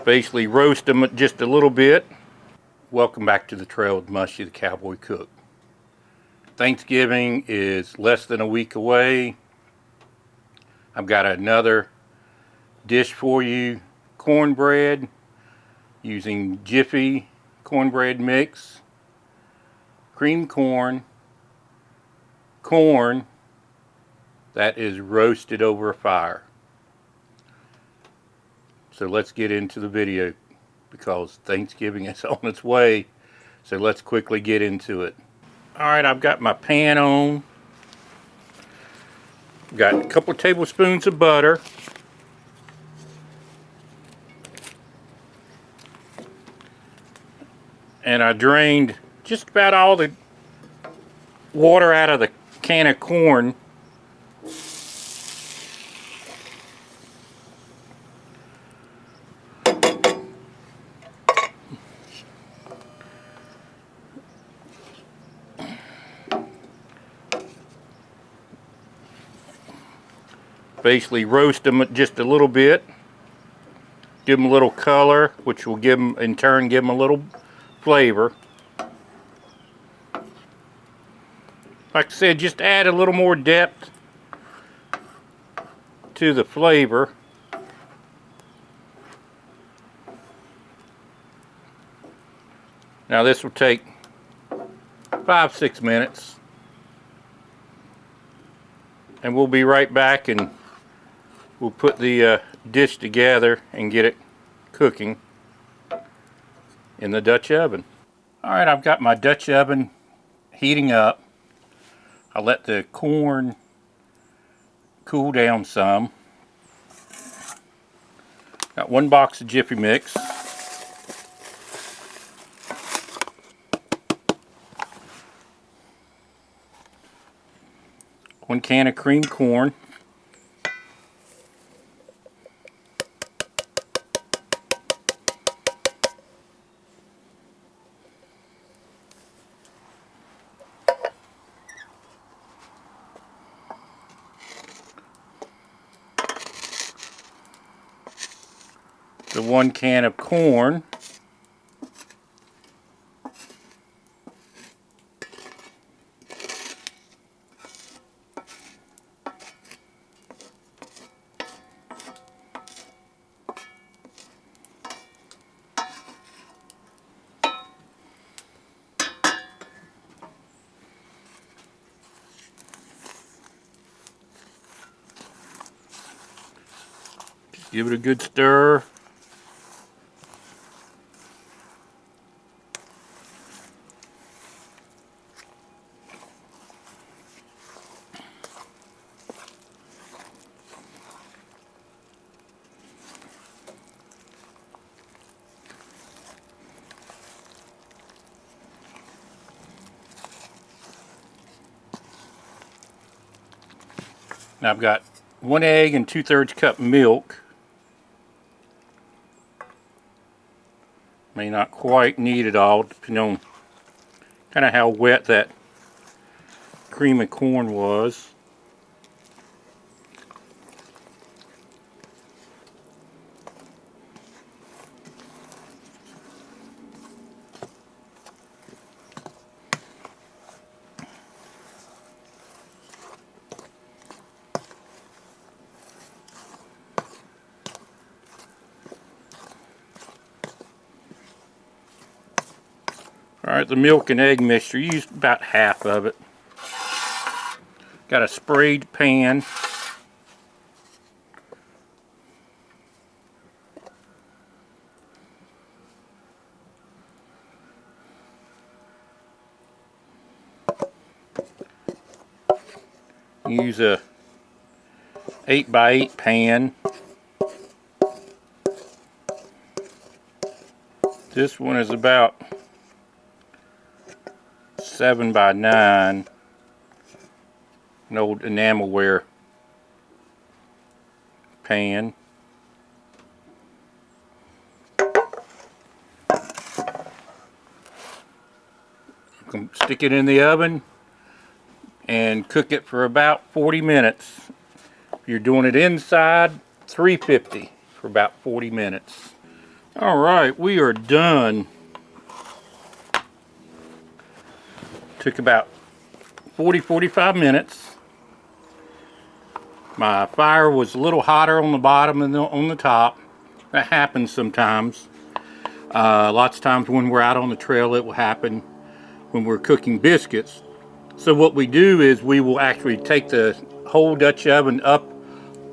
Basically roast them just a little bit. Welcome back to the trail with Mushy the Cowboy Cook. Thanksgiving is less than a week away. I've got another dish for you. Cornbread using Jiffy Cornbread mix. Cream corn. Corn that is roasted over a fire. So let's get into the video because Thanksgiving is on its way. So let's quickly get into it. Alright, I've got my pan on. Got a couple of tablespoons of butter. And I drained just about all the water out of the can of corn. Basically roast them just a little bit. Give them a little color, which will give them, in turn, give them a little flavor. Like I said, just add a little more depth to the flavor. Now this will take 5-6 minutes. And we'll be right back and we'll put the dish together and get it cooking in the Dutch oven. Alright, I've got my Dutch oven heating up. I'll let the corn cool down some. Got 1 box of Jiffy mix. One can of cream corn. The 1 can of corn. Give it a good stir. Now I've got 1 egg and 2/3 cup milk. May not quite need it all, depending on kind of how wet that cream of corn was. Alright, the milk and egg mixture, use about half of it. Got a sprayed pan. Use a 8x8 pan. This one is about 7x9, an old enamelware pan. Stick it in the oven and cook it for about 40 minutes. If you're doing it inside, 350 for about 40 minutes. All right, we are done. Took about 40-45 minutes. My fire was a little hotter on the bottom than on the top. That happens sometimes. Lots of times when we're out on the trail, it will happen when we're cooking biscuits. So what we do is we will actually take the whole Dutch oven up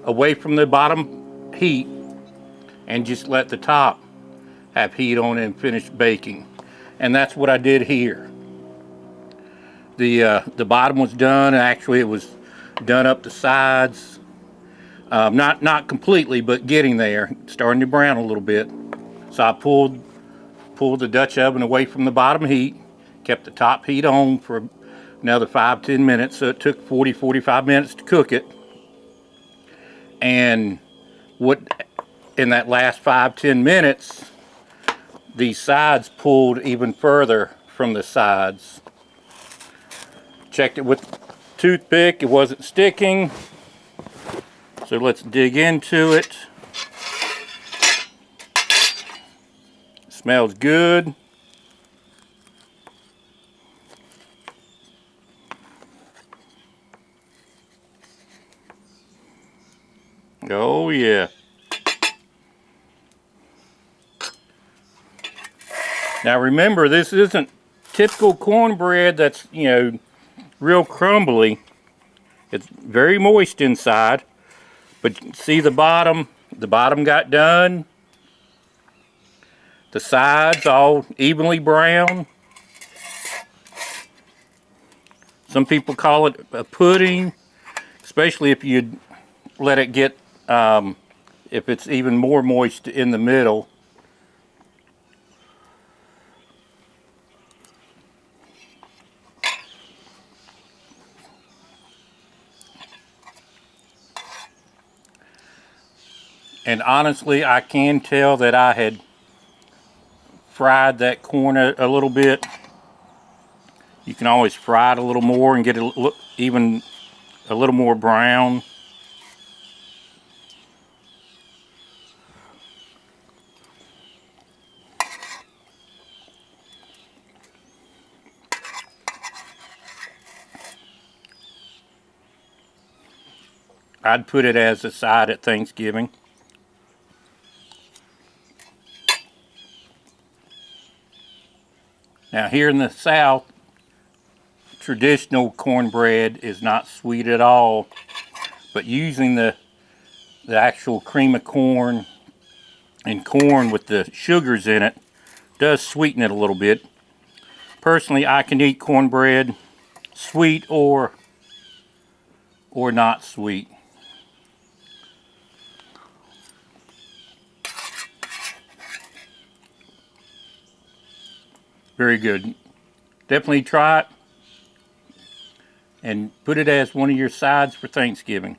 away from the bottom heat and just let the top have heat on it and finish baking. And that's what I did here. The bottom was done. Actually, it was done up the sides. Not completely, but getting there, starting to brown a little bit. So I pulled the Dutch oven away from the bottom heat, kept the top heat on for another 5-10 minutes. So it took 40-45 minutes to cook it. And in that last 5-10 minutes, these sides pulled even further from the sides. Checked it with a toothpick, it wasn't sticking. So let's dig into it. Smells good. Oh yeah. Now remember, this isn't typical cornbread that's, you know, real crumbly. It's very moist inside. But see the bottom got done. The sides all evenly brown. Some people call it a pudding, especially if you let it get, if it's even more moist in the middle. And honestly, I can tell that I had fried that corn a little bit. You can always fry it a little more and get it even a little more brown. I'd put it as a side at Thanksgiving. Now here in the South, traditional cornbread is not sweet at all, but using the actual cream of corn and corn with the sugars in it does sweeten it a little bit. Personally, I can eat cornbread sweet or not sweet. Very good. Definitely try it and put it as one of your sides for Thanksgiving.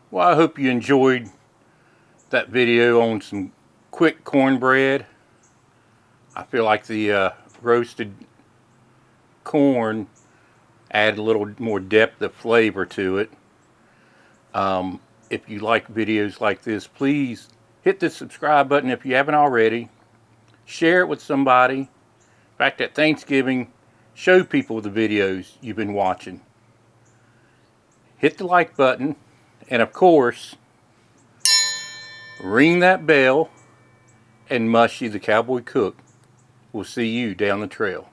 Well, I hope you enjoyed that video on some quick cornbread. I feel like the roasted corn added a little more depth of flavor to it. If you like videos like this, please hit the subscribe button if you haven't already. Share it with somebody. In fact, at Thanksgiving, show people the videos you've been watching. Hit the like button, and of course, ring that bell, and Mushy the Cowboy Cook will see you down the trail.